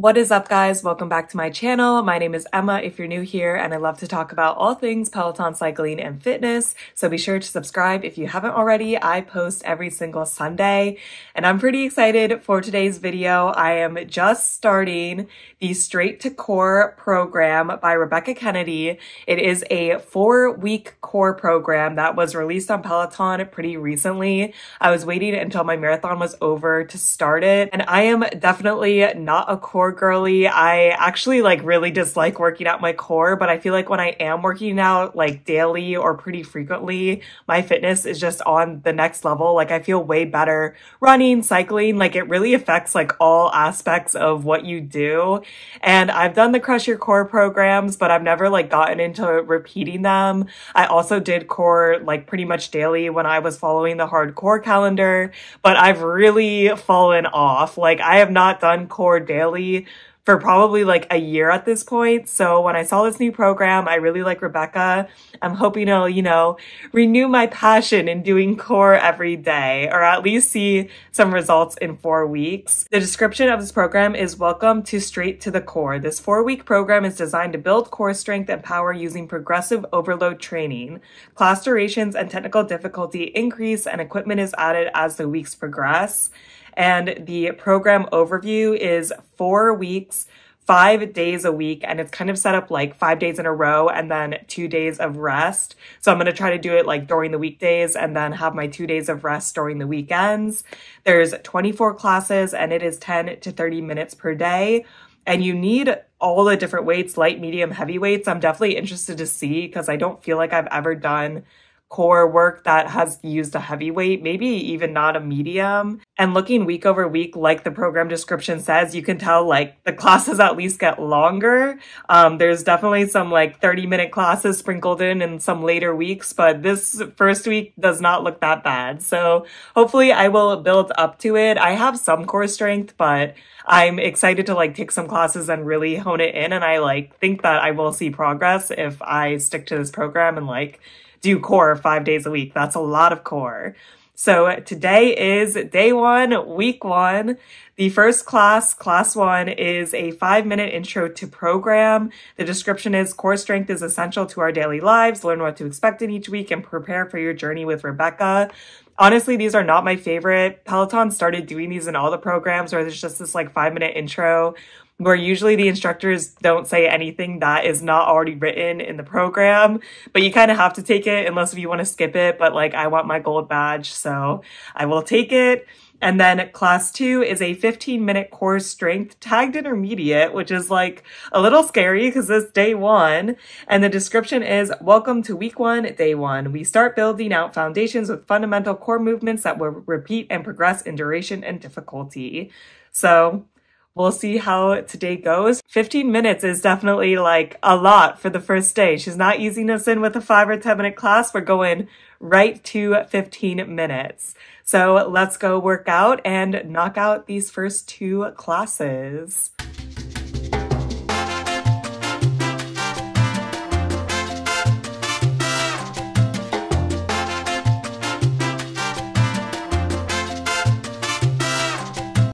What is up, guys? Welcome back to my channel. My name is Emma if you're new here, and I love to talk about all things Peloton cycling and fitness, so be sure to subscribe if you haven't already. I post every single Sunday, and I'm pretty excited for today's video. I am just starting the Straight to Core program by Rebecca Kennedy. It is a 4-week core program that was released on Peloton pretty recently. I was waiting until my marathon was over to start it, and I am definitely not a core girly. I actually really dislike working out my core, but I feel like when I am working out daily or pretty frequently, my fitness is just on the next level. I feel way better running, cycling. It really affects all aspects of what you do. And I've done the Crush Your Core programs, but I've never gotten into repeating them. I also did core pretty much daily when I was following the hardcore calendar, but I've really fallen off. I have not done core daily for probably a year at this point. So when I saw this new program, I really like Rebecca. I'm hoping it'll, renew my passion in doing core every day, or at least see some results in 4 weeks. The description of this program is welcome to Straight to the Core. This 4-week program is designed to build core strength and power using progressive overload training. Class durations and technical difficulty increase, and equipment is added as the weeks progress. And the program overview is 4 weeks, 5 days a week, and it's kind of set up 5 days in a row and then 2 days of rest. So I'm going to try to do it during the weekdays and then have my 2 days of rest during the weekends. There's 24 classes and it is 10 to 30 minutes per day. And you need all the different weights, light, medium, heavy weights. I'm definitely interested to see because I don't feel like I've ever done core work that has used a heavyweight, maybe even not a medium. And looking week over week, like the program description says, you can tell the classes at least get longer. There's definitely some 30-minute classes sprinkled in some later weeks, but this first week does not look that bad. So hopefully I will build up to it. I have some core strength, but I'm excited to take some classes and really hone it in. And I think that I will see progress if I stick to this program and do core 5 days a week. That's a lot of core. So today is day 1, week 1. The first class, class 1, is a 5-minute intro to program. The description is core strength is essential to our daily lives. Learn what to expect in each week and prepare for your journey with Rebecca. Honestly, these are not my favorite. Peloton started doing these in all the programs where there's just this 5-minute intro where usually the instructors don't say anything that is not already written in the program, but you kind of have to take it unless you want to skip it. But I want my gold badge, so I will take it. And then class 2 is a 15-minute core strength tagged intermediate, which is a little scary because it's day 1. And the description is, welcome to week 1, day 1. We start building out foundations with fundamental core movements that will repeat and progress in duration and difficulty. So we'll see how today goes. 15 minutes is definitely a lot for the first day. She's not easing us in with a 5 or 10 minute class. We're going right to 15 minutes. So let's go work out and knock out these first 2 classes.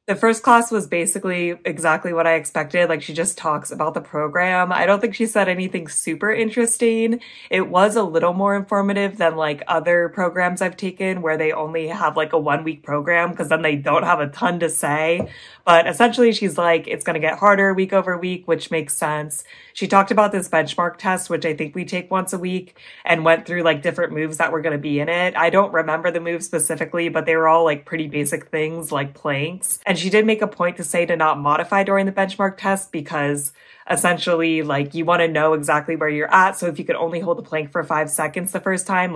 The first class was basically exactly what I expected. She just talks about the program. I don't think she said anything super interesting. It was a little more informative than other programs I've taken where they only have a 1-week program because then they don't have a ton to say. But essentially she's it's going to get harder week over week, which makes sense. She talked about this benchmark test, which I think we take once a week, and went through different moves that were going to be in it. I don't remember the moves specifically, but they were all pretty basic things like planks. And she did make a point to say to not modify during the benchmark test because essentially you want to know exactly where you're at. So if you could only hold the plank for 5 seconds the first time,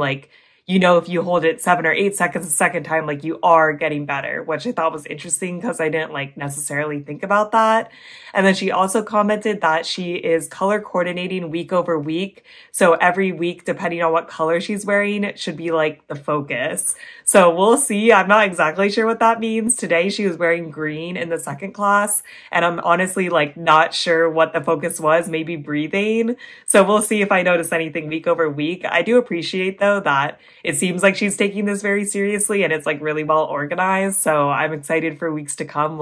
if you hold it 7 or 8 seconds the second time, you are getting better, which I thought was interesting because I didn't necessarily think about that. And then she also commented that she is color coordinating week over week. So every week, depending on what color she's wearing, it should be the focus. So we'll see. I'm not exactly sure what that means. Today she was wearing green in the second class, and I'm honestly not sure what the focus was, maybe breathing. So we'll see if I notice anything week over week. I do appreciate though that it seems like she's taking this very seriously and it's really well organized. So I'm excited for weeks to come,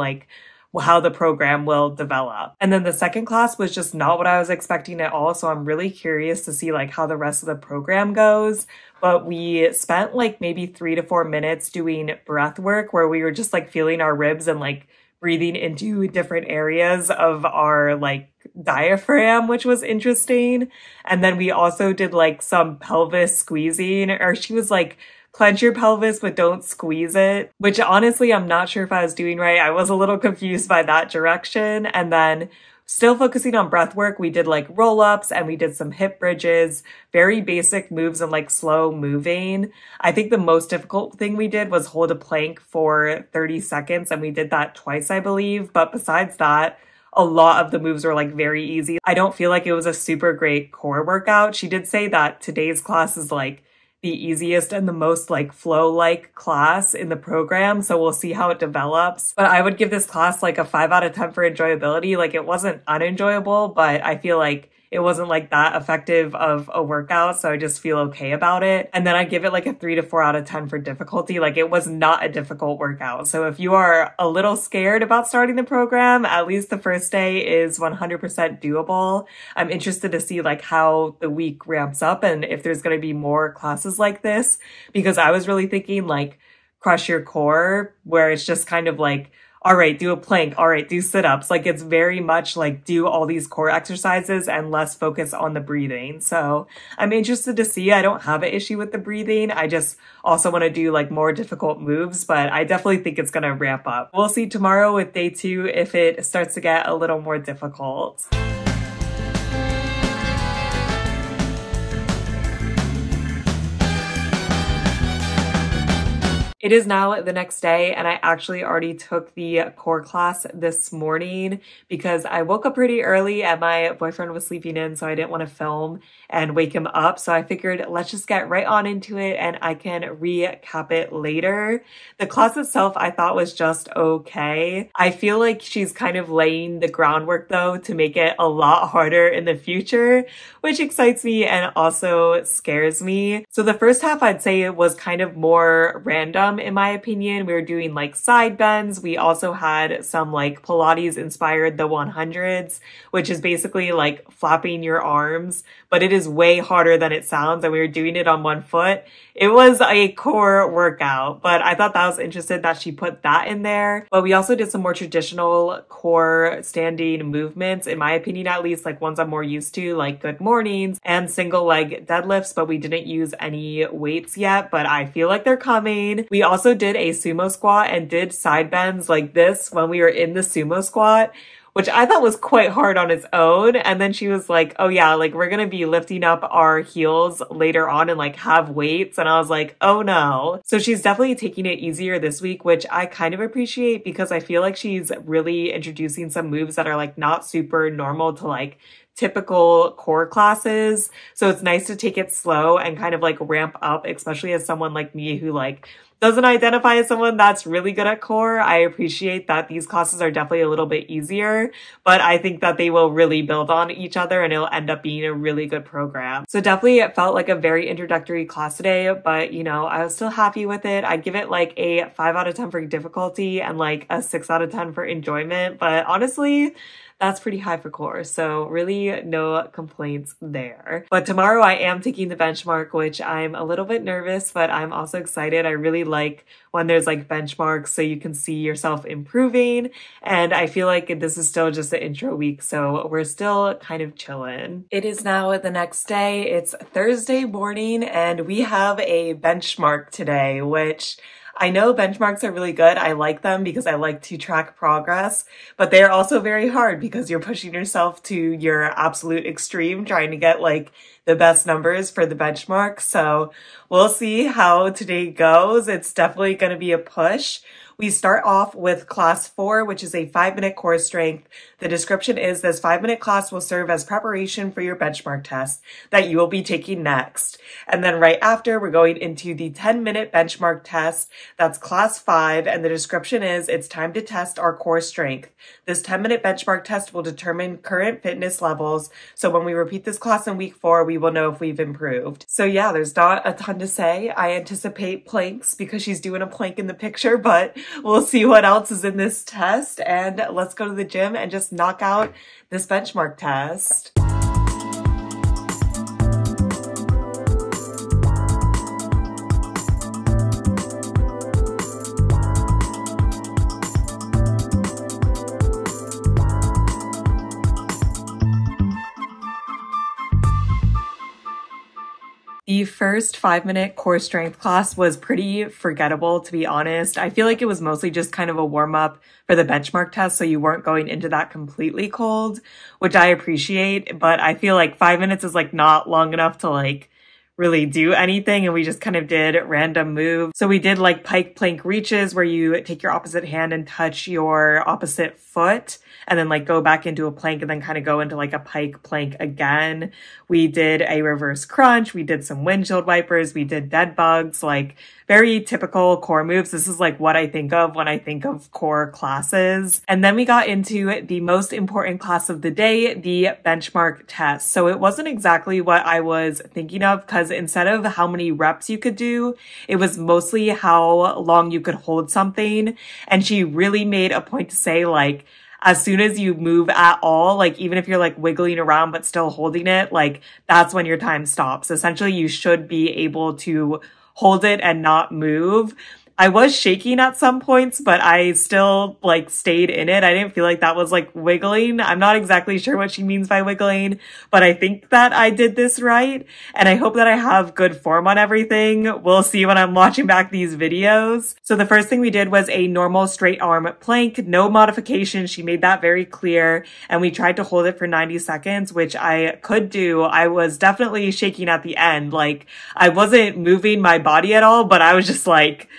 how the program will develop. And then the second class was just not what I was expecting at all. So I'm really curious to see like how the rest of the program goes. But we spent like maybe 3 to 4 minutes doing breath work where we were just like feeling our ribs and like breathing into different areas of our like diaphragm, which was interesting. And then we also did like some pelvis squeezing, or she was like, clench your pelvis, but don't squeeze it, which honestly, I'm not sure if I was doing right. I was a little confused by that direction. And then still focusing on breath work, we did like roll-ups and we did some hip bridges, very basic moves and like slow moving. I think the most difficult thing we did was hold a plank for 30 seconds, and we did that twice, I believe. But besides that, a lot of the moves were like very easy. I don't feel like it was a super great core workout. She did say that today's class is like the easiest and the most like flow-like class in the program. So we'll see how it develops. But I would give this class like a 5 out of 10 for enjoyability. Like it wasn't unenjoyable, but I feel like it wasn't like that effective of a workout. So I just feel okay about it. And then I give it like a 3 to 4 out of 10 for difficulty. Like it was not a difficult workout. So if you are a little scared about starting the program, at least the first day is 100% doable. I'm interested to see like how the week ramps up and if there's going to be more classes like this, because I was really thinking like crush your core, where it's just kind of like, all right, do a plank. All right, do sit-ups. Like it's very much like do all these core exercises and less focus on the breathing. So I'm interested to see. I don't have an issue with the breathing. I just also want to do like more difficult moves, but I definitely think it's going to ramp up. We'll see tomorrow with day 2 if it starts to get a little more difficult. It is now the next day, and I actually already took the core class this morning because I woke up pretty early and my boyfriend was sleeping in, so I didn't want to film and wake him up. So I figured let's just get right on into it and I can recap it later. The class itself I thought was just okay. I feel like she's kind of laying the groundwork though to make it a lot harder in the future, which excites me and also scares me. So the first half I'd say it was kind of more random. In my opinion. We were doing like side bends. We also had some like Pilates inspired the 100s, which is basically like flapping your arms, but it is way harder than it sounds. And we were doing it on one foot. It was a core workout, but I thought that was interesting that she put that in there. But we also did some more traditional core standing movements, in my opinion, at least like ones I'm more used to, like good mornings and single leg deadlifts, but we didn't use any weights yet, but I feel like they're coming. We also did a sumo squat and did side bends like this when we were in the sumo squat, which I thought was quite hard on its own. And then she was like, oh yeah, like we're going to be lifting up our heels later on and like have weights. And I was like, oh no. So she's definitely taking it easier this week, which I kind of appreciate because I feel like she's really introducing some moves that are like not super normal to like typical core classes. So it's nice to take it slow and kind of like ramp up, especially as someone like me who like doesn't identify as someone that's really good at core. I appreciate that these classes are definitely a little bit easier, but I think that they will really build on each other and it'll end up being a really good program. So definitely it felt like a very introductory class today, but you know, I was still happy with it. I'd give it like a 5 out of 10 for difficulty and like a 6 out of 10 for enjoyment. But honestly, that's pretty high for core. So really no complaints there. But tomorrow I am taking the benchmark, which I'm a little bit nervous, but I'm also excited. I really like when there's like benchmarks so you can see yourself improving. And I feel like this is still just an intro week. So we're still kind of chilling. It is now the next day. It's Thursday morning and we have a benchmark today, which I know benchmarks are really good. I like them because I like to track progress, but they're also very hard because you're pushing yourself to your absolute extreme, trying to get like the best numbers for the benchmark. So we'll see how today goes. It's definitely going to be a push. We start off with class 4, which is a 5-minute core strength. The description is this 5-minute class will serve as preparation for your benchmark test that you will be taking next. And then right after, we're going into the 10-minute benchmark test. That's class 5. And the description is it's time to test our core strength. This 10-minute benchmark test will determine current fitness levels. So when we repeat this class in week 4, we will know if we've improved. So yeah, there's not a ton to say. I anticipate planks because she's doing a plank in the picture, but we'll see what else is in this test, and let's go to the gym and just knock out this benchmark test. The first 5-minute core strength class was pretty forgettable, to be honest. I feel like it was mostly just kind of a warm-up for the benchmark test, so you weren't going into that completely cold, which I appreciate, but I feel like 5 minutes is like not long enough to like really do anything, and we just kind of did random moves. So we did like pike plank reaches where you take your opposite hand and touch your opposite foot and then like go back into a plank and then kind of go into like a pike plank again. We did a reverse crunch. We did some windshield wipers. We did dead bugs, like very typical core moves. This is like what I think of when I think of core classes. And then we got into the most important class of the day, the benchmark test. So it wasn't exactly what I was thinking of, because instead of how many reps you could do, it was mostly how long you could hold something. And she really made a point to say, like, as soon as you move at all, like even if you're like wiggling around but still holding it, like that's when your time stops. Essentially, you should be able to hold it and not move. I was shaking at some points, but I still like stayed in it. I didn't feel like that was like wiggling. I'm not exactly sure what she means by wiggling, but I think that I did this right. And I hope that I have good form on everything. We'll see when I'm watching back these videos. So the first thing we did was a normal straight arm plank, no modification. She made that very clear. And we tried to hold it for 90 seconds, which I could do. I was definitely shaking at the end. Like I wasn't moving my body at all, but I was just like,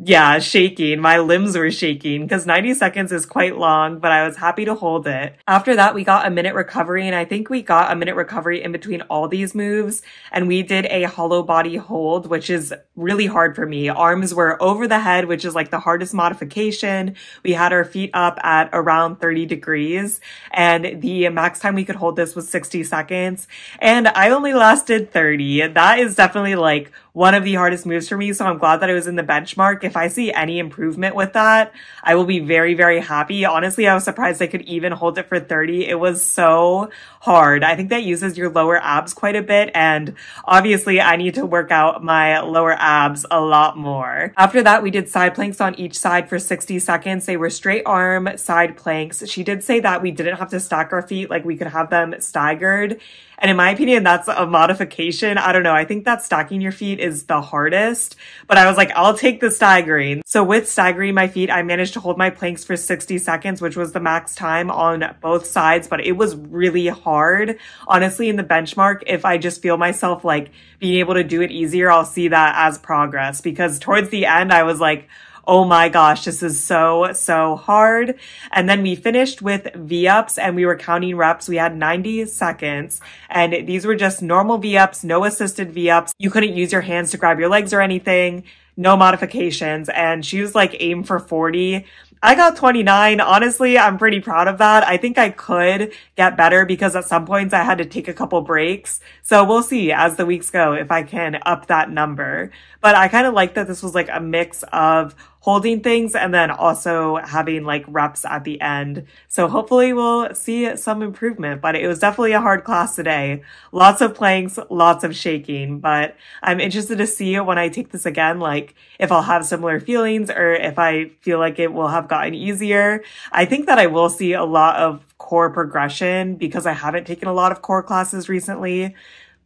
yeah, shaking. My limbs were shaking because 90 seconds is quite long, but I was happy to hold it. After that, we got a minute recovery, and I think we got a minute recovery in between all these moves, and we did a hollow body hold, which is really hard for me. Arms were over the head, which is like the hardest modification. We had our feet up at around 30 degrees, and the max time we could hold this was 60 seconds, and I only lasted 30. That is definitely like one of the hardest moves for me, so I'm glad that it was in the benchmark. If I see any improvement with that, I will be very, very happy. Honestly, I was surprised I could even hold it for 30. It was so hard. I think that uses your lower abs quite a bit, and obviously I need to work out my lower abs a lot more. After that, we did side planks on each side for 60 seconds. They were straight arm side planks. She did say that we didn't have to stack our feet, like we could have them staggered. And in my opinion, that's a modification. I don't know. I think that stacking your feet is the hardest, but I was like, I'll take the staggering. So with staggering my feet, I managed to hold my planks for 60 seconds, which was the max time on both sides, but it was really hard. Honestly, in the benchmark, if I just feel myself like being able to do it easier, I'll see that as progress, because towards the end, I was like, oh my gosh, this is so hard. And then we finished with V-ups and we were counting reps. We had 90 seconds and these were just normal V-ups, no assisted V-ups. You couldn't use your hands to grab your legs or anything, no modifications. And she was like, aim for 40. I got 29. Honestly, I'm pretty proud of that. I think I could get better because at some points I had to take a couple breaks. So we'll see as the weeks go if I can up that number. But I kind of like that this was like a mix of holding things and then also having like reps at the end. So hopefully we'll see some improvement, but it was definitely a hard class today. Lots of planks, lots of shaking, but I'm interested to see when I take this again, like if I'll have similar feelings or if I feel like it will have gotten easier. I think that I will see a lot of core progression because I haven't taken a lot of core classes recently.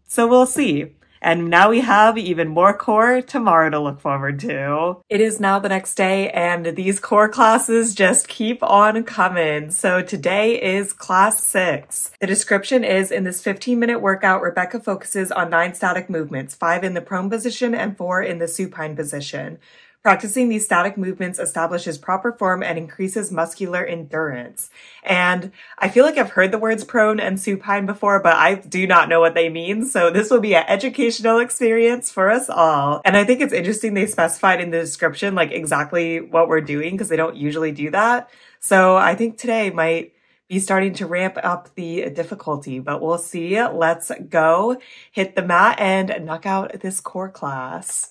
So we'll see. And now we have even more core tomorrow to look forward to. It is now the next day and these core classes just keep on coming. So today is class 6. The description is, in this 15-minute workout, Rebecca focuses on 9 static movements, 5 in the prone position and 4 in the supine position. Practicing these static movements establishes proper form and increases muscular endurance. And I feel like I've heard the words prone and supine before, but I do not know what they mean. So this will be an educational experience for us all. And I think it's interesting they specified in the description like exactly what we're doing because they don't usually do that. So I think today might be starting to ramp up the difficulty, but we'll see. Let's go hit the mat and knock out this core class.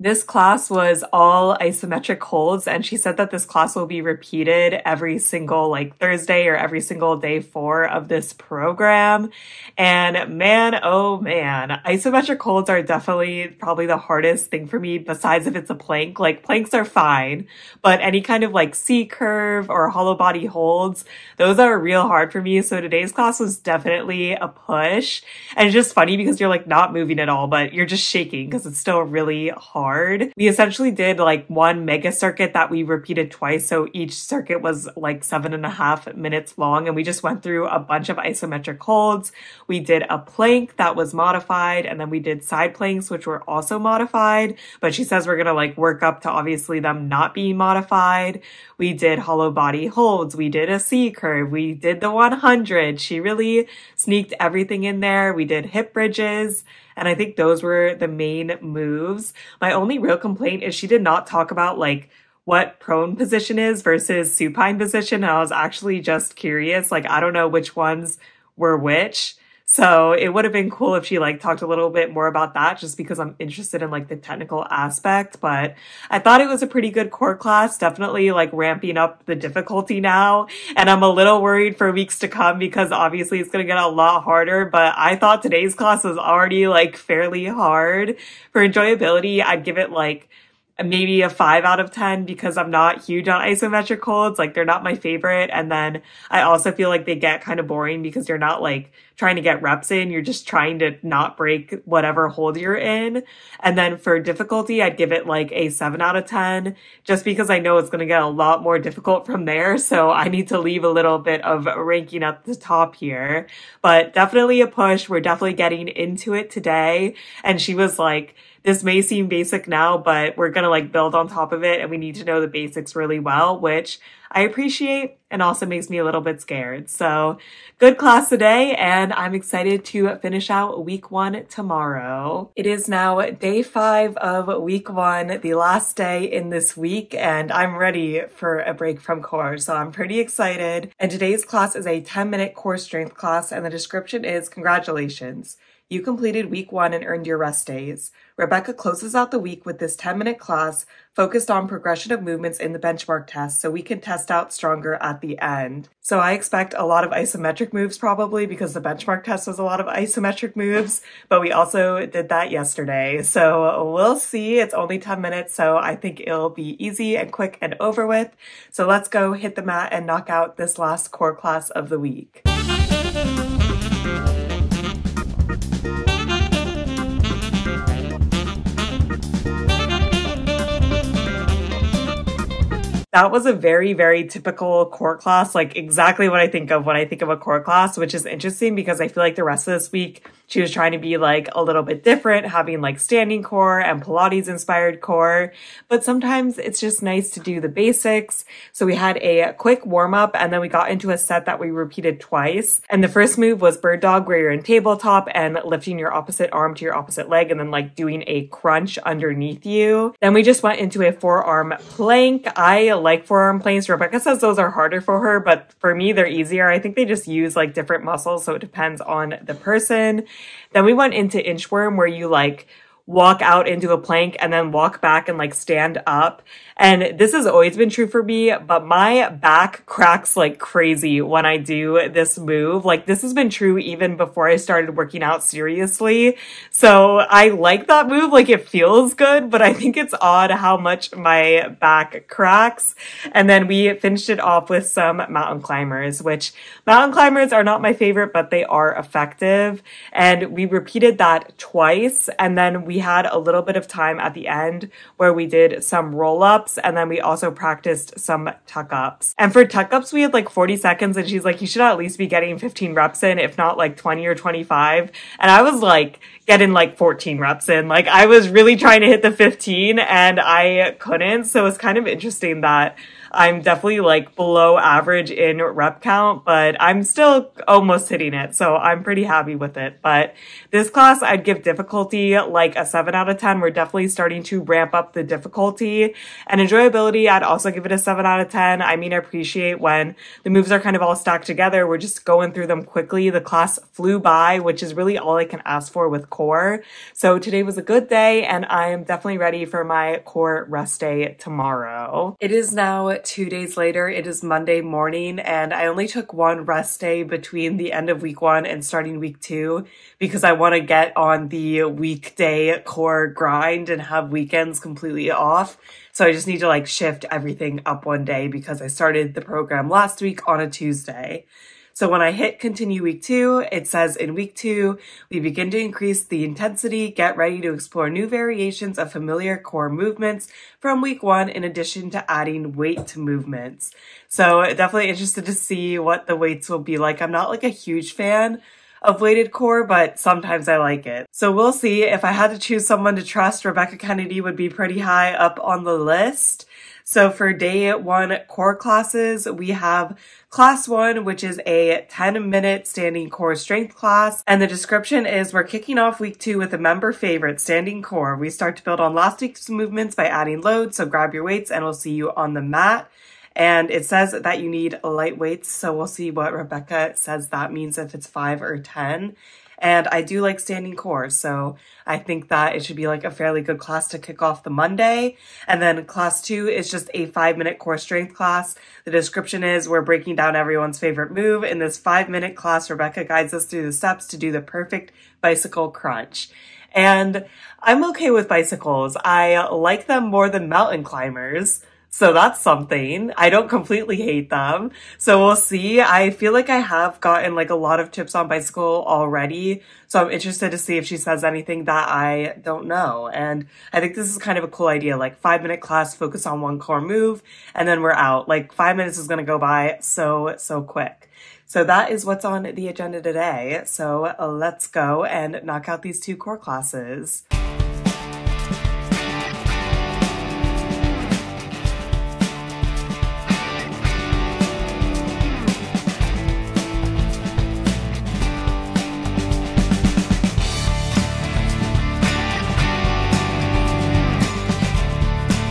This class was all isometric holds, and she said that this class will be repeated every single like Thursday or every single day 4 of this program. And man, oh man, isometric holds are definitely probably the hardest thing for me besides if it's a plank. Like planks are fine, but any kind of like C curve or hollow body holds, those are real hard for me. So today's class was definitely a push. And it's just funny because you're like not moving at all, but you're just shaking because it's still really hard. We essentially did like one mega circuit that we repeated twice. So each circuit was like 7.5 minutes long. And we just went through a bunch of isometric holds. We did a plank that was modified. And then we did side planks, which were also modified. But she says we're going to like work up to obviously them not being modified. We did hollow body holds. We did a C curve. We did the 100. She really sneaked everything in there. We did hip bridges. And I think those were the main moves. My only real complaint is she did not talk about like what prone position is versus supine position. And I was actually just curious. Like, I don't know which ones were which. So it would have been cool if she like talked a little bit more about that just because I'm interested in like the technical aspect. But I thought it was a pretty good core class, definitely like ramping up the difficulty now. And I'm a little worried for weeks to come because obviously it's going to get a lot harder. But I thought today's class was already like fairly hard. For enjoyability, I'd give it like maybe a 5 out of 10 because I'm not huge on isometric holds. Like they're not my favorite. And then I also feel like they get kind of boring because you're not like trying to get reps in. You're just trying to not break whatever hold you're in. And then for difficulty, I'd give it like a 7 out of 10 just because I know it's going to get a lot more difficult from there. So I need to leave a little bit of ranking at the top here, but definitely a push. We're definitely getting into it today. And she was like, this may seem basic now, but we're going to like build on top of it and we need to know the basics really well, which I appreciate and also makes me a little bit scared. So good class today and I'm excited to finish out week 1 tomorrow. It is now day 5 of week 1, the last day in this week, and I'm ready for a break from core. So I'm pretty excited. And today's class is a 10-minute core strength class and the description is congratulations. You completed week 1 and earned your rest days. Rebecca closes out the week with this 10-minute class focused on progression of movements in the benchmark test so we can test out stronger at the end. So I expect a lot of isometric moves probably because the benchmark test was a lot of isometric moves, but we also did that yesterday. So we'll see. It's only 10 minutes, so I think it'll be easy and quick and over with. So let's go hit the mat and knock out this last core class of the week. That was a very, very typical core class, like exactly what I think of when I think of a core class, which is interesting because I feel like the rest of this week, she was trying to be like a little bit different, having like standing core and Pilates inspired core. But sometimes it's just nice to do the basics. So we had a quick warm up and then we got into a set that we repeated twice. And the first move was bird dog where you're in tabletop and lifting your opposite arm to your opposite leg and then like doing a crunch underneath you. Then we just went into a forearm plank. I like forearm planks. Rebecca says those are harder for her, but for me, they're easier. I think they just use like different muscles. So it depends on the person. Then we went into inchworm where you like walk out into a plank and then walk back and like stand up. And this has always been true for me, but my back cracks like crazy when I do this move. Like this has been true even before I started working out seriously. So I like that move. Like it feels good, but I think it's odd how much my back cracks. And then we finished it off with some mountain climbers, which mountain climbers are not my favorite, but they are effective. And we repeated that twice. And then we had a little bit of time at the end where we did some roll-ups and then we also practiced some tuck-ups. And for tuck-ups, we had like 40 seconds and she's like, you should at least be getting 15 reps in, if not like 20 or 25. And I was like getting like 14 reps in. Like I was really trying to hit the 15 and I couldn't. So it's kind of interesting that I'm definitely like below average in rep count, but I'm still almost hitting it. So I'm pretty happy with it. But this class, I'd give difficulty like a 7 out of 10. We're definitely starting to ramp up the difficulty. And enjoyability, I'd also give it a 7 out of 10. I mean, I appreciate when the moves are kind of all stacked together. We're just going through them quickly. The class flew by, which is really all I can ask for with core. So today was a good day, and I am definitely ready for my core rest day tomorrow. It is now 2 days later. It is Monday morning, and I only took one rest day between the end of week 1 and starting week 2 because I want to get on the weekday core grind and have weekends completely off. So I just need to like shift everything up one day because I started the program last week on a Tuesday. So when I hit continue week 2, it says in week 2, we begin to increase the intensity, get ready to explore new variations of familiar core movements from week 1 in addition to adding weight to movements. So definitely interested to see what the weights will be like. I'm not like a huge fan of weighted core, but sometimes I like it. So we'll see. If I had to choose someone to trust, Rebecca Kennedy would be pretty high up on the list. So for day 1 core classes, we have class 1, which is a 10-minute standing core strength class. And the description is we're kicking off week 2 with a member favorite, standing core. We start to build on last week's movements by adding loads. So grab your weights and we'll see you on the mat. And it says that you need light weights. So we'll see what Rebecca says that means, if it's 5 or 10. And I do like standing core, so I think that it should be like a fairly good class to kick off the Monday. And then class 2 is just a 5-minute core strength class. The description is we're breaking down everyone's favorite move. In this 5-minute class, Rebecca guides us through the steps to do the perfect bicycle crunch. And I'm okay with bicycles. I like them more than mountain climbers. So that's something. I don't completely hate them. So we'll see. I feel like I have gotten like a lot of tips on bicycle already. So I'm interested to see if she says anything that I don't know. And I think this is kind of a cool idea, like 5-minute class, focus on one core move, and then we're out. Like 5 minutes is going to go by so quick. So that is what's on the agenda today. So let's go and knock out these 2 core classes.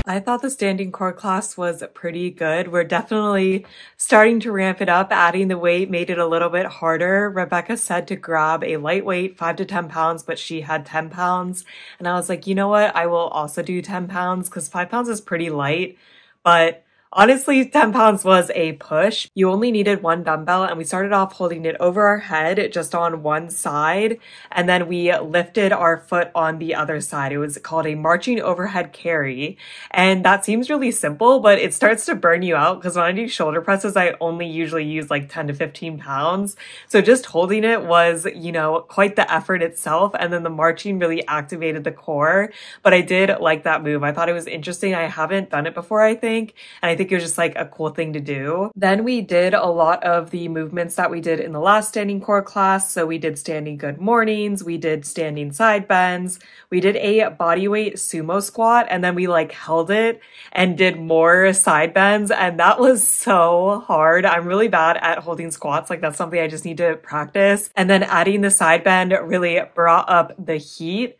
I thought the standing core class was pretty good. We're definitely starting to ramp it up. Adding the weight made it a little bit harder. Rebecca said to grab a lightweight, 5 to 10 pounds, but she had 10 pounds. And I was like, you know what? I will also do 10 pounds because 5 pounds is pretty light, but honestly, 10 pounds was a push. You only needed 1 dumbbell, and we started off holding it over our head just on one side, and then we lifted our foot on the other side. It was called a marching overhead carry, and that seems really simple, but it starts to burn you out because when I do shoulder presses, I only usually use like 10 to 15 pounds. So just holding it was, you know, quite the effort itself, and then the marching really activated the core, but I did like that move. I thought it was interesting. I haven't done it before, I think, and I think it was just like a cool thing to do. Then we did a lot of the movements that we did in the last standing core class. So we did standing good mornings, we did standing side bends, we did a bodyweight sumo squat, and then we like held it and did more side bends, and that was so hard. I'm really bad at holding squats. Like that's something I just need to practice. And then adding the side bend really brought up the heat.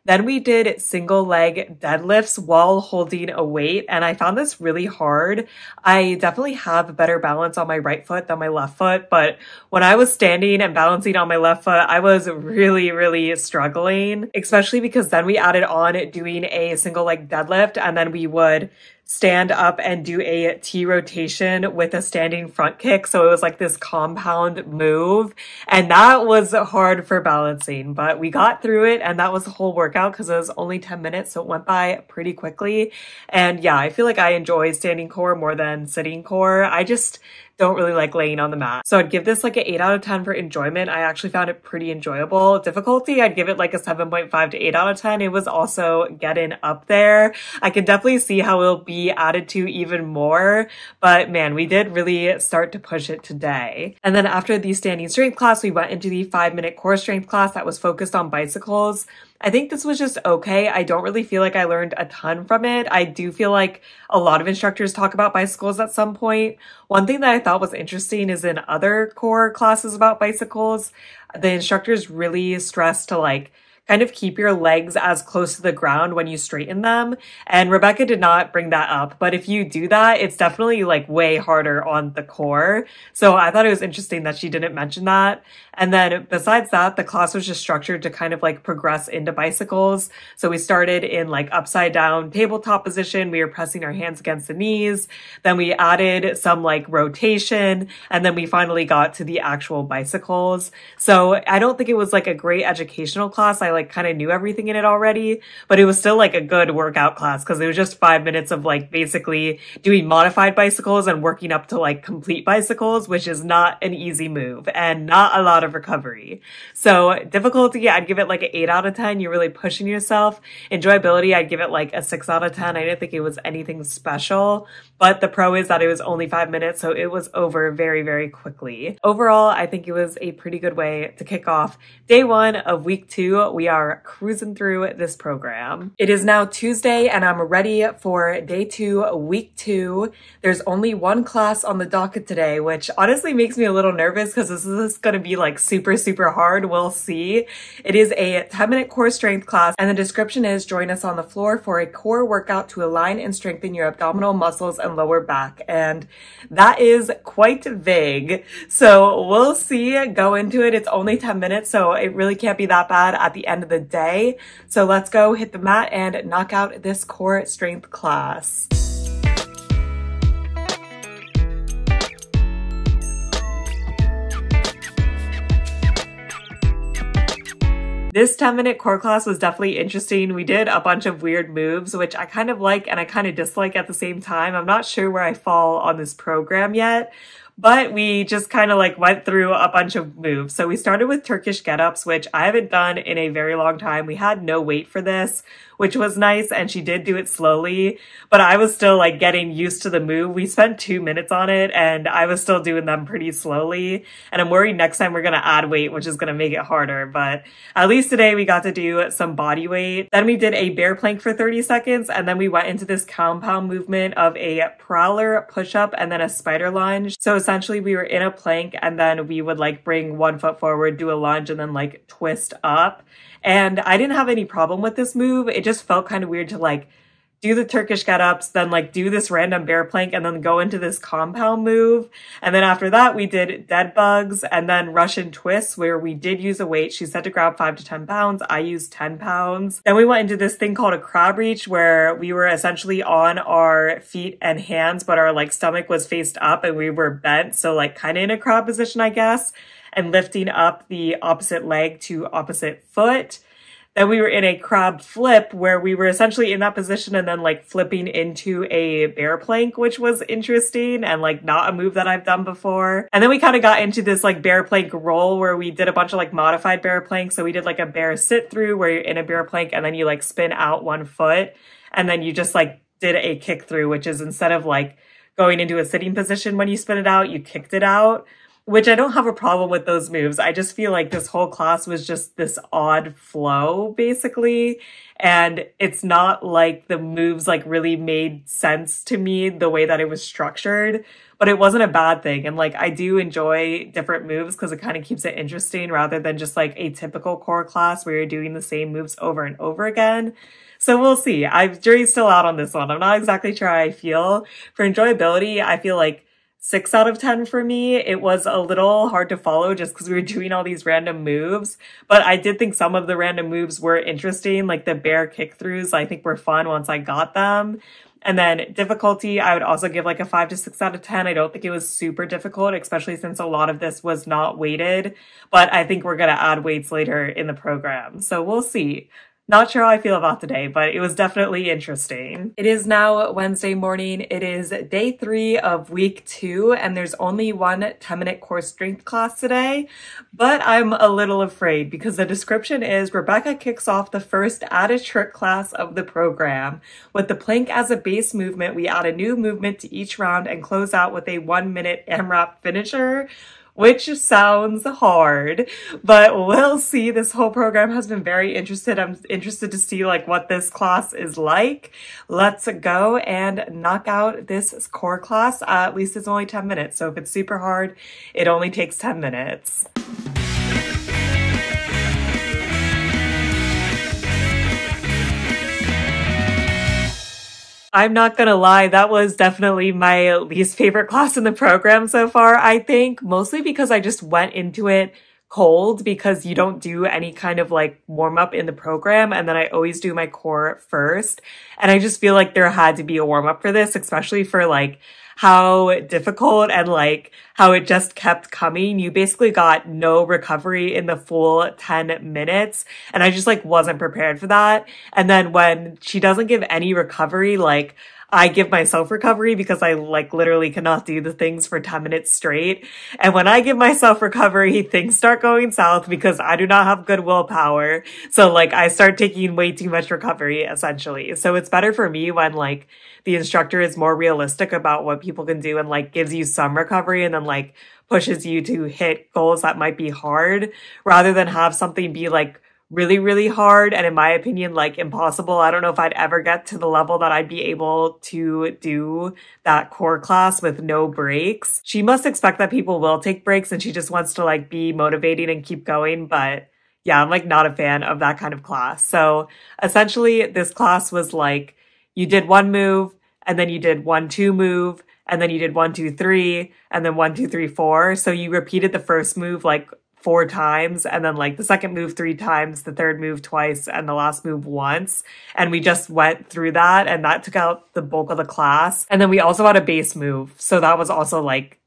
Then we did single leg deadlifts while holding a weight, and I found this really hard. I definitely have better balance on my right foot than my left foot, but when I was standing and balancing on my left foot, I was really struggling, especially because then we added on doing a single leg deadlift, and then we would stand up and do a T rotation with a standing front kick. So it was like this compound move, and that was hard for balancing, but we got through it, and that was the whole workout because it was only 10 minutes, so it went by pretty quickly. And yeah, I feel like I enjoy standing core more than sitting core. I just don't really like laying on the mat. So I'd give this like an 8 out of 10 for enjoyment. I actually found it pretty enjoyable. Difficulty, I'd give it like a 7.5 to 8 out of 10. It was also getting up there. I could definitely see how it'll be added to even more, but man, we did really start to push it today. And then after the standing strength class, we went into the 5-minute core strength class that was focused on bicycles. I think this was just okay. I don't really feel like I learned a ton from it. I do feel like a lot of instructors talk about bicycles at some point. One thing that I thought was interesting is in other core classes about bicycles, the instructors really stress to like kind of keep your legs as close to the ground when you straighten them. And Rebecca did not bring that up, but if you do that, it's definitely like way harder on the core. So I thought it was interesting that she didn't mention that. And then besides that, the class was just structured to kind of like progress into bicycles. So we started in like upside down tabletop position. We were pressing our hands against the knees. Then we added some like rotation. And then we finally got to the actual bicycles. So I don't think it was like a great educational class. I like kind of knew everything in it already, but it was still like a good workout class because it was just 5 minutes of like basically doing modified bicycles and working up to like complete bicycles, which is not an easy move and not a lot of recovery. So difficulty, I'd give it like an 8 out of 10. You're really pushing yourself. Enjoyability, I'd give it like a 6 out of 10. I didn't think it was anything special, but the pro is that it was only 5 minutes, so it was over very, very quickly. Overall, I think it was a pretty good way to kick off day 1 of week 2. We are cruising through this program. It is now Tuesday and I'm ready for day 2, week 2. There's only one class on the docket today, which honestly makes me a little nervous because this is going to be like super, super hard. We'll see. It is a 10-minute core strength class and the description is join us on the floor for a core workout to align and strengthen your abdominal muscles and lower back. And that is quite vague. So we'll see. Go into it. It's only 10 minutes, so it really can't be that bad at the end of the day. So let's go hit the mat and knock out this core strength class. This 10-minute core class was definitely interesting. We did a bunch of weird moves, which I kind of like and I kind of dislike at the same time. I'm not sure where I fall on this program yet, but we just kind of like went through a bunch of moves. So we started with Turkish Get-Ups, which I haven't done in a very long time. We had no weight for this, which was nice. And she did do it slowly, but I was still like getting used to the move. We spent 2 minutes on it and I was still doing them pretty slowly. And I'm worried next time we're going to add weight, which is going to make it harder. But at least today we got to do some body weight. Then we did a bear plank for 30 seconds. And then we went into this compound movement of a prowler push-up and then a spider lunge. So essentially we were in a plank and then we would like bring 1 foot forward, do a lunge and then like twist up. And I didn't have any problem with this move. It just felt kind of weird to like do the Turkish Get-Ups, then like do this random bear plank and then go into this compound move. And then after that, we did dead bugs and then Russian twists where we did use a weight. She said to grab 5 to 10 pounds. I used 10 pounds. Then we went into this thing called a crab reach where we were essentially on our feet and hands, but our like stomach was faced up and we were bent. So like kind of in a crab position, I guess, and lifting up the opposite leg to opposite foot. Then we were in a crab flip where we were essentially in that position and then like flipping into a bear plank, which was interesting and like not a move that I've done before. And then we kind of got into this like bear plank roll where we did a bunch of like modified bear planks. So we did like a bear sit through where you're in a bear plank and then you like spin out 1 foot and then you just like did a kick through, which is instead of like going into a sitting position when you spin it out, you kicked it out. Which I don't have a problem with those moves. I just feel like this whole class was just this odd flow, basically. And it's not like the moves like really made sense to me the way that it was structured, but it wasn't a bad thing. And like, I do enjoy different moves because it kind of keeps it interesting rather than just like a typical core class where you're doing the same moves over and over again. So we'll see. Jury's still out on this one. I'm not exactly sure how I feel. For enjoyability, I feel like 6 out of 10 for me. It was a little hard to follow just because we were doing all these random moves, but I did think some of the random moves were interesting, like the bear kick throughs I think were fun once I got them. And then difficulty, I would also give like a 5 to 6 out of 10. I don't think it was super difficult, especially since a lot of this was not weighted, but I think we're going to add weights later in the program. So we'll see. Not sure how I feel about today, but it was definitely interesting. It is now Wednesday morning. It is day 3 of week 2, and there's only one 10-minute core strength class today, but I'm a little afraid because the description is Rebecca kicks off the first added trick class of the program. With the plank as a base movement, we add a new movement to each round and close out with a 1-minute AMRAP finisher. which sounds hard, but we'll see. This whole program has been very interested. I'm interested to see like what this class is like. Let's go and knock out this core class. At least it's only 10 minutes. So if it's super hard, it only takes 10 minutes. I'm not gonna lie, that was definitely my least favorite class in the program so far, I think, mostly because I just went into it cold because you don't do any kind of like warm up in the program. And then I always do my core first. And I just feel like there had to be a warm up for this, especially for like how difficult and like how it just kept coming. You basically got no recovery in the full 10 minutes. And I just like wasn't prepared for that. And then when she doesn't give any recovery, like I give myself recovery because I like literally cannot do the things for 10 minutes straight. And when I give myself recovery, things start going south because I do not have good willpower. So like I start taking way too much recovery essentially. So it's better for me when like the instructor is more realistic about what people can do and like gives you some recovery and then like pushes you to hit goals that might be hard rather than have something be like really, really hard and in my opinion, like impossible. I don't know if I'd ever get to the level that I'd be able to do that core class with no breaks. She must expect that people will take breaks and she just wants to like be motivating and keep going. But yeah, I'm like not a fan of that kind of class. So essentially this class was like, you did one move and then you did 1-2 move and then you did 1-2-3 and then 1-2-3-4. So you repeated the first move like 4 times and then like the second move 3 times, the third move twice, and the last move once. And we just went through that and that took out the bulk of the class. And then we also had a base move. So that was also like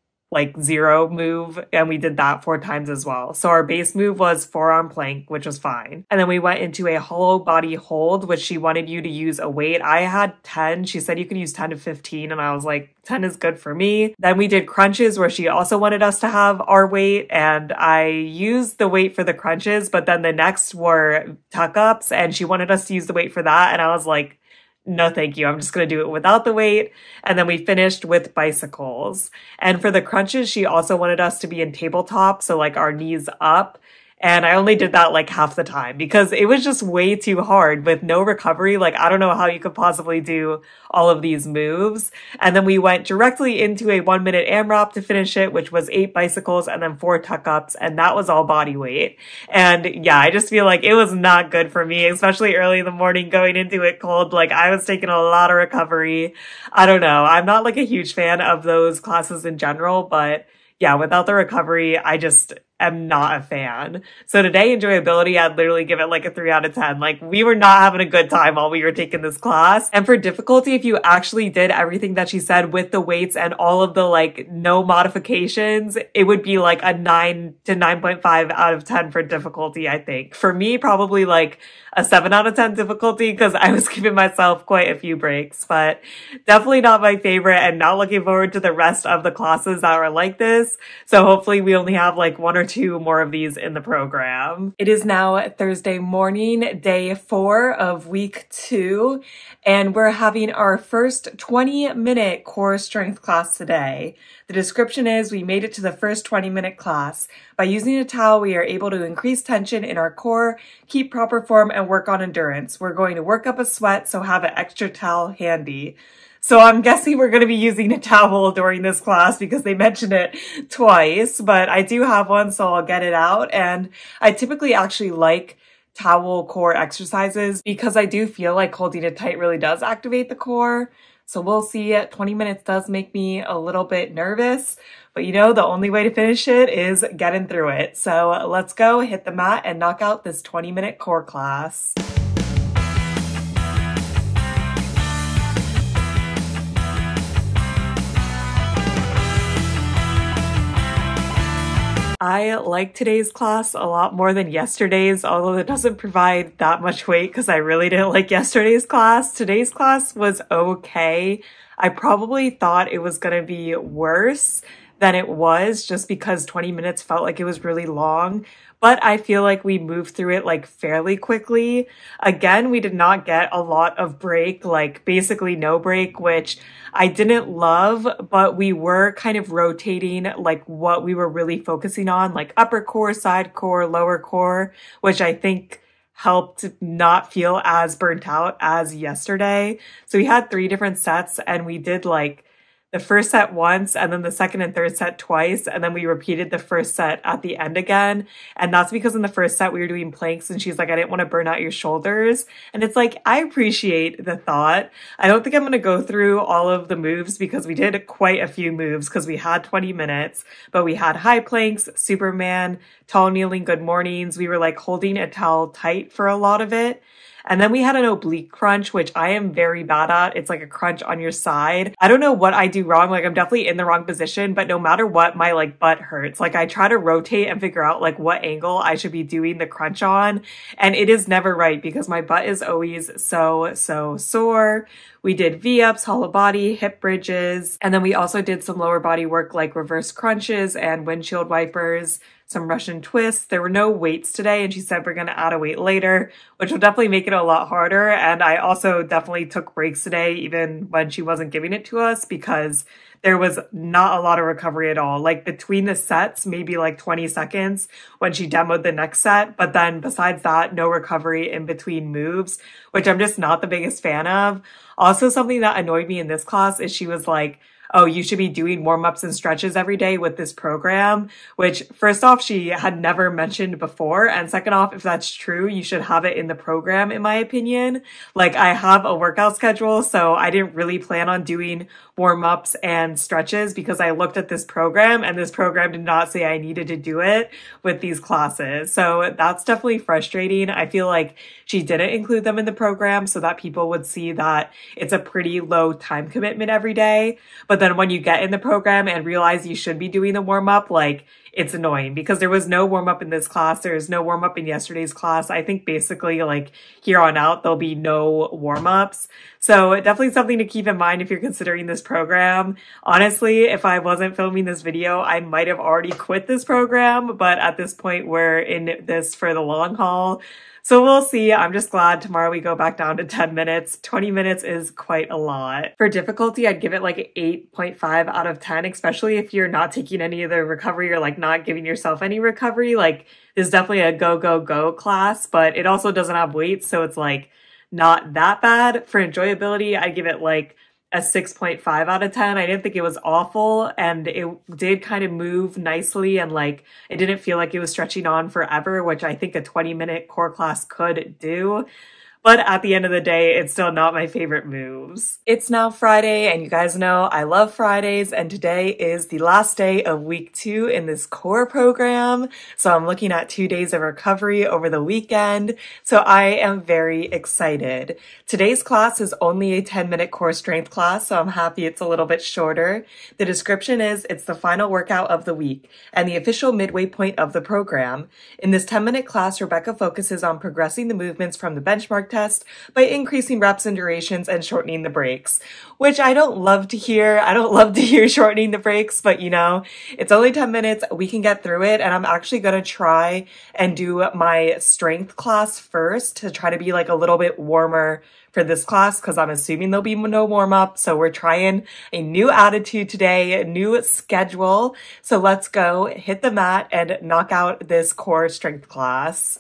0 move and we did that 4 times as well. So our base move was forearm plank, which was fine. And then we went into a hollow body hold, which she wanted you to use a weight. I had 10. She said you could use 10 to 15 and I was like, 10 is good for me. Then we did crunches where she also wanted us to have our weight and I used the weight for the crunches, but then the next were tuck ups and she wanted us to use the weight for that. And I was like, no, thank you. I'm just going to do it without the weight. And then we finished with bicycles. And for the crunches, she also wanted us to be in tabletop. So like our knees up. And I only did that like half the time because it was just way too hard with no recovery. Like, I don't know how you could possibly do all of these moves. And then we went directly into a 1-minute AMRAP to finish it, which was 8 bicycles and then 4 tuck ups. And that was all body weight. And yeah, I just feel like it was not good for me, especially early in the morning going into it cold. Like I was taking a lot of recovery. I don't know. I'm not like a huge fan of those classes in general, but yeah, without the recovery, I just am not a fan. So today, enjoyability, I'd literally give it like a 3 out of 10. Like we were not having a good time while we were taking this class. And for difficulty, if you actually did everything that she said with the weights and all of the like no modifications, it would be like a 9 to 9.5 out of 10 for difficulty, I think. For me, probably like a 7 out of 10 difficulty because I was giving myself quite a few breaks, but definitely not my favorite and not looking forward to the rest of the classes that are like this. So hopefully we only have like 1 or 2 more of these in the program. It is now Thursday morning, day 4 of week 2, and we're having our first 20-minute core strength class today. The description is we made it to the first 20-minute class. By using a towel, we are able to increase tension in our core, keep proper form, and work on endurance. We're going to work up a sweat, so have an extra towel handy. So I'm guessing we're going to be using a towel during this class because they mentioned it twice, but I do have one, so I'll get it out. And I typically actually like towel core exercises because I do feel like holding it tight really does activate the core. So we'll see. 20 minutes does make me a little bit nervous, but you know, the only way to finish it is getting through it. So let's go hit the mat and knock out this 20-minute core class. I like today's class a lot more than yesterday's, although it doesn't provide that much weight because I really didn't like yesterday's class. Today's class was okay. I probably thought it was going to be worse than it was just because 20 minutes felt like it was really long. but I feel like we moved through it like fairly quickly. Again, we did not get a lot of break, like basically no break, which I didn't love, but we were kind of rotating like what we were really focusing on, like upper core, side core, lower core, which I think helped not feel as burnt out as yesterday. So we had 3 different sets and we did like the first set once and then the second and third set twice. And then we repeated the first set at the end again. And that's because in the first set we were doing planks and she's like, I didn't want to burn out your shoulders. And it's like, I appreciate the thought. I don't think I'm going to go through all of the moves because we did quite a few moves because we had 20 minutes, but we had high planks, Superman, tall kneeling, good mornings. We were like holding a towel tight for a lot of it. And then we had an oblique crunch, which I am very bad at. It's like a crunch on your side. I don't know what I do wrong. Like I'm definitely in the wrong position, but no matter what, my like butt hurts. Like I try to rotate and figure out like what angle I should be doing the crunch on. And it is never right because my butt is always so sore. We did V-ups, hollow body, hip bridges. And then we also did some lower body work like reverse crunches and windshield wipers, some Russian twists. There were no weights today and she said we're going to add a weight later, which will definitely make it a lot harder. And I also definitely took breaks today, even when she wasn't giving it to us, because there was not a lot of recovery at all. Like between the sets, maybe like 20 seconds when she demoed the next set. But then besides that, no recovery in between moves, which I'm just not the biggest fan of. Also, something that annoyed me in this class is she was like, oh, you should be doing warm-ups and stretches every day with this program, which first off, she had never mentioned before. And second off, if that's true, you should have it in the program, in my opinion. Like I have a workout schedule, so I didn't really plan on doing warm-ups and stretches because I looked at this program and this program did not say I needed to do it with these classes. So that's definitely frustrating. I feel like she didn't include them in the program so that people would see that it's a pretty low time commitment every day. But then when you get in the program and realize you should be doing the warm-up, like it's annoying because there was no warm-up in this class. There's no warm-up in yesterday's class. I think basically like here on out, there'll be no warm-ups. So definitely something to keep in mind if you're considering this program. Honestly, if I wasn't filming this video, I might have already quit this program, but at this point, we're in this for the long haul. So we'll see. I'm just glad tomorrow we go back down to 10 minutes. 20 minutes is quite a lot. For difficulty, I'd give it like an 8.5 out of 10, especially if you're not taking any of the recovery or like not giving yourself any recovery. Like this is definitely a go class, but it also doesn't have weights. So it's like not that bad. For enjoyability, I'd give it like a 6.5 out of 10. I didn't think it was awful and it did kind of move nicely and like it didn't feel like it was stretching on forever, which I think a 20-minute core class could do. But at the end of the day, it's still not my favorite moves. It's now Friday, and you guys know I love Fridays, and today is the last day of week 2 in this core program. So I'm looking at 2 days of recovery over the weekend. So I am very excited. Today's class is only a 10-minute core strength class, so I'm happy it's a little bit shorter. The description is it's the final workout of the week and the official midway point of the program. In this 10-minute class, Rebecca focuses on progressing the movements from the benchmark test by increasing reps and durations and shortening the breaks, which I don't love to hear. I don't love to hear shortening the breaks, but you know, it's only 10 minutes. We can get through it. And I'm actually going to try and do my strength class first to try to be like a little bit warmer for this class because I'm assuming there'll be no warm up. So we're trying a new attitude today, a new schedule. So let's go hit the mat and knock out this core strength class.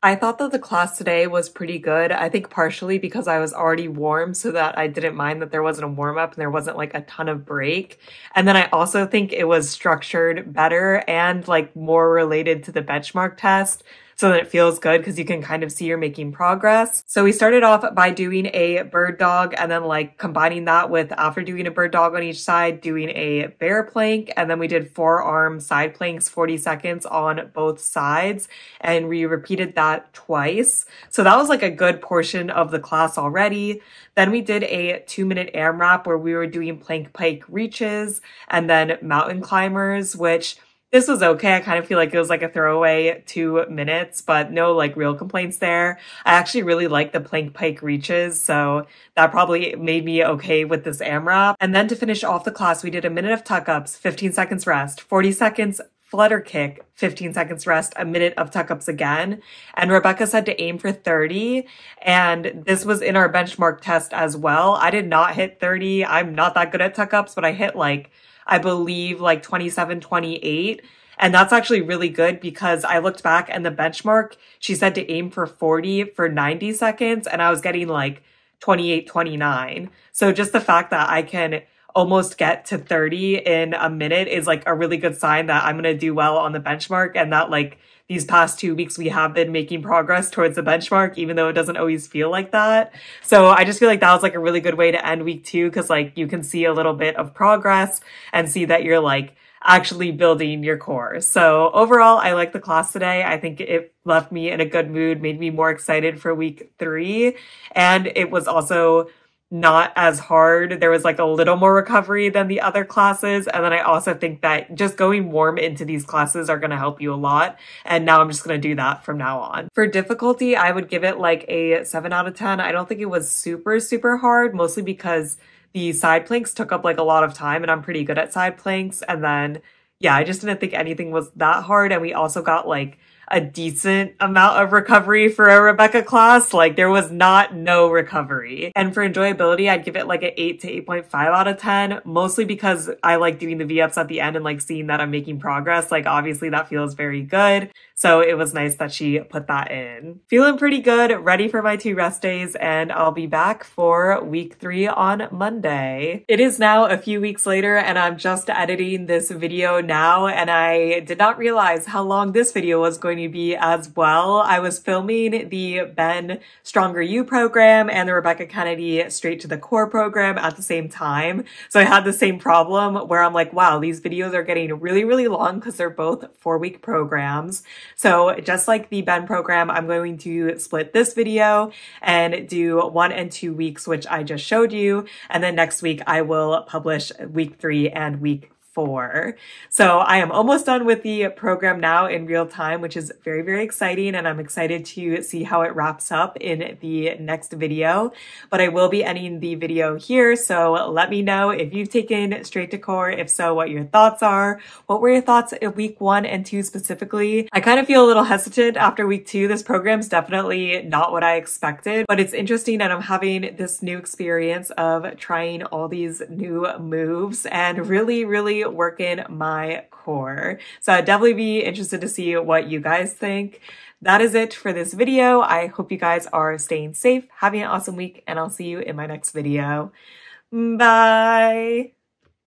I thought that the class today was pretty good. I think partially because I was already warm so that I didn't mind that there wasn't a warm up and there wasn't like a ton of break. And then I also think it was structured better and like more related to the benchmark test, so that it feels good because you can kind of see you're making progress. So we started off by doing a bird dog and then like combining that with, after doing a bird dog on each side, doing a bear plank. And then we did forearm side planks, 40 seconds on both sides. And we repeated that twice. So that was like a good portion of the class already. Then we did a 2-minute AMRAP where we were doing plank pike reaches and then mountain climbers, which This was okay. I kind of feel like it was like a throwaway 2 minutes, but no like real complaints there. I actually really like the plank pike reaches, so that probably made me okay with this AMRAP. And then to finish off the class, we did a minute of tuck-ups, 15 seconds rest, 40 seconds flutter kick, 15 seconds rest, a minute of tuck-ups again. And Rebecca said to aim for 30. And this was in our benchmark test as well. I did not hit 30. I'm not that good at tuck-ups, but I hit like, I believe like 27, 28. And that's actually really good because I looked back and the benchmark, she said to aim for 40 for 90 seconds. And I was getting like 28, 29. So just the fact that I can almost get to 30 in a minute is like a really good sign that I'm going to do well on the benchmark, and that like these past 2 weeks we have been making progress towards the benchmark, even though it doesn't always feel like that. So I just feel like that was like a really good way to end week 2, because like you can see a little bit of progress and see that you're like actually building your core. So overall, I like the class today. I think it left me in a good mood, made me more excited for week 3. And it was also not as hard. There was like a little more recovery than the other classes. And then I also think that just going warm into these classes are going to help you a lot. And now I'm just going to do that from now on. For difficulty, I would give it like a 7 out of 10. I don't think it was super, super hard, mostly because the side planks took up like a lot of time and I'm pretty good at side planks. And then, yeah, I just didn't think anything was that hard. And we also got like a decent amount of recovery for a Rebecca class. Like there was not no recovery. And for enjoyability, I'd give it like an 8 to 8.5 out of 10, mostly because I like doing the V-ups at the end and like seeing that I'm making progress. Like obviously that feels very good. So it was nice that she put that in. Feeling pretty good, ready for my 2 rest days, and I'll be back for week 3 on Monday. It is now a few weeks later and I'm just editing this video now, and I did not realize how long this video was going to be as well. I was filming the Ben Stronger You program and the Rebecca Kennedy Straight to the Core program at the same time. So I had the same problem where I'm like, wow, these videos are getting really, really long because they're both 4-week programs. So just like the Ben program, I'm going to split this video and do 1 and 2 weeks, which I just showed you. And then next week I will publish week 3 and week 4. So I am almost done with the program now in real time, which is very, very exciting. And I'm excited to see how it wraps up in the next video. But I will be ending the video here. So let me know if you've taken Straight to Core. If so, what your thoughts are. What were your thoughts in week 1 and 2 specifically? I kind of feel a little hesitant after week 2. This program's definitely not what I expected, but it's interesting, and I'm having this new experience of trying all these new moves and really working my core. So I'd definitely be interested to see what you guys think. That is it for this video. I hope you guys are staying safe, having an awesome week, and I'll see you in my next video. Bye!